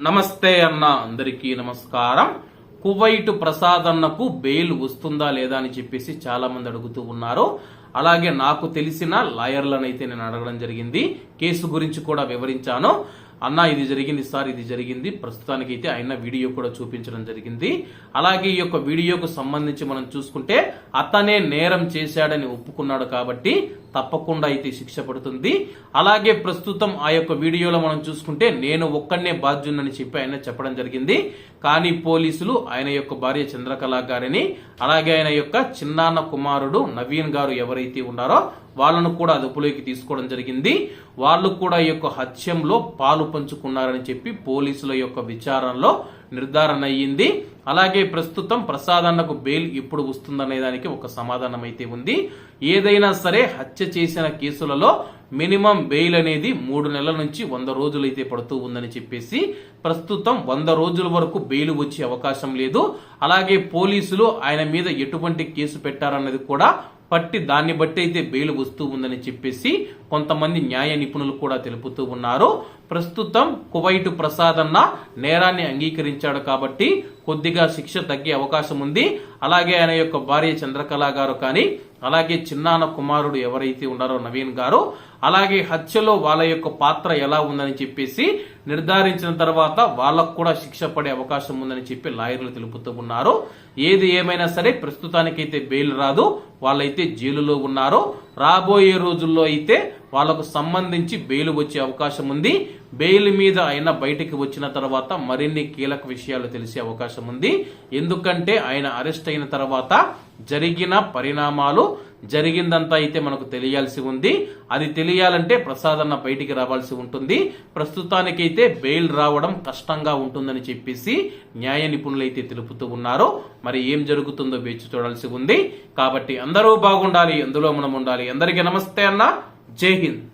నమస్తే అన్న, అందరికీ నమస్కారం. కువైట్ ప్రసాద్ అన్నకు బెయిల్ వస్తుందా లేదా అని చెప్పేసి చాలా మంది అడుగుతూ ఉన్నారు. అలాగే నాకు తెలిసిన లాయర్లనైతే నేను అడగడం జరిగింది. కేసు గురించి కూడా వివరించాను. అన్న ఇది జరిగింది సార్, ఇది జరిగింది, ప్రస్తుతానికి అయితే ఆయన వీడియో కూడా చూపించడం జరిగింది. అలాగే ఈ యొక్క వీడియోకు సంబంధించి మనం చూసుకుంటే అతనే నేరం చేశాడని ఒప్పుకున్నాడు కాబట్టి తప్పకుండా అయితే శిక్ష పడుతుంది. అలాగే ప్రస్తుతం ఆ యొక్క వీడియోలో మనం చూసుకుంటే నేను ఒక్కడనే బాధ్యున్నని చెప్పి ఆయన చెప్పడం జరిగింది. కానీ పోలీసులు ఆయన యొక్క భార్య చంద్రకళ గారిని, అలాగే ఆయన యొక్క చిన్నాన్న కుమారుడు నవీన్ గారు ఎవరైతే ఉన్నారో వాళ్ళను కూడా అదుపులోకి తీసుకోవడం జరిగింది. వాళ్ళు కూడా ఈ యొక్క హత్యంలో పాలు పంచుకున్నారని చెప్పి పోలీసుల యొక్క విచారణలో నిర్ధారణ అయ్యింది. అలాగే ప్రస్తుతం ప్రసాద్ అన్నకు బెయిల్ ఎప్పుడు వస్తుందనే దానికి ఒక సమాధానం అయితే ఉంది. ఏదైనా సరే హత్య చేసిన కేసులలో మినిమం బెయిల్ అనేది 3 నెలల నుంచి 100 రోజులు అయితే పడుతూ ఉందని చెప్పేసి ప్రస్తుతం 100 రోజుల వరకు బెయిల్ వచ్చే అవకాశం లేదు. అలాగే పోలీసులు ఆయన మీద ఎటువంటి కేసు పెట్టారన్నది కూడా పట్టి దాన్ని బట్టి అయితే బెయిల్ వస్తూ ఉందని చెప్పేసి కొంతమంది న్యాయ నిపుణులు కూడా తెలుపుతూ ఉన్నారు. ప్రస్తుతం కువైట్ ప్రసాద్ అన్న నేరాన్ని అంగీకరించాడు కాబట్టి కొద్దిగా శిక్ష తగ్గే అవకాశం ఉంది. అలాగే ఆయన యొక్క భార్య చంద్రకళ గారు కానీ, అలాగే చిన్నాన్న కుమారుడు ఎవరైతే ఉన్నారో నవీన్ గారు, అలాగే హత్యలో వాళ్ళ యొక్క పాత్ర ఎలా ఉందని చెప్పేసి నిర్ధారించిన తర్వాత వాళ్ళకు కూడా శిక్ష పడే అవకాశం ఉందని చెప్పి లాయర్లు తెలుపుతూ ఉన్నారు. ఏది ఏమైనా సరే ప్రస్తుతానికైతే బెయిల్ రాదు, వాళ్ళైతే జైలులో ఉన్నారు. రాబోయే రోజుల్లో అయితే వాళ్ళకు సంబంధించి బెయిల్ వచ్చే అవకాశం ఉంది. బెయిల్ మీద ఆయన బయటికి వచ్చిన తర్వాత మరిన్ని కీలక విషయాలు తెలిసే అవకాశం ఉంది. ఎందుకంటే ఆయన అరెస్ట్ అయిన తర్వాత జరిగిన పరిణామాలు, జరిగిందంతా అయితే మనకు తెలియాల్సి ఉంది. అది తెలియాలంటే ప్రసాద్ అన్న బయటికి రావాల్సి ఉంటుంది. ప్రస్తుతానికైతే బెయిల్ రావడం కష్టంగా ఉంటుందని చెప్పేసి న్యాయ నిపుణులు అయితే తెలుపుతూ ఉన్నారు. మరి ఏం జరుగుతుందో వేచి చూడాల్సి ఉంది. కాబట్టి అందరూ బాగుండాలి, అందులో మనం ఉండాలి. అందరికీ నమస్తే అన్న, జై హింద్.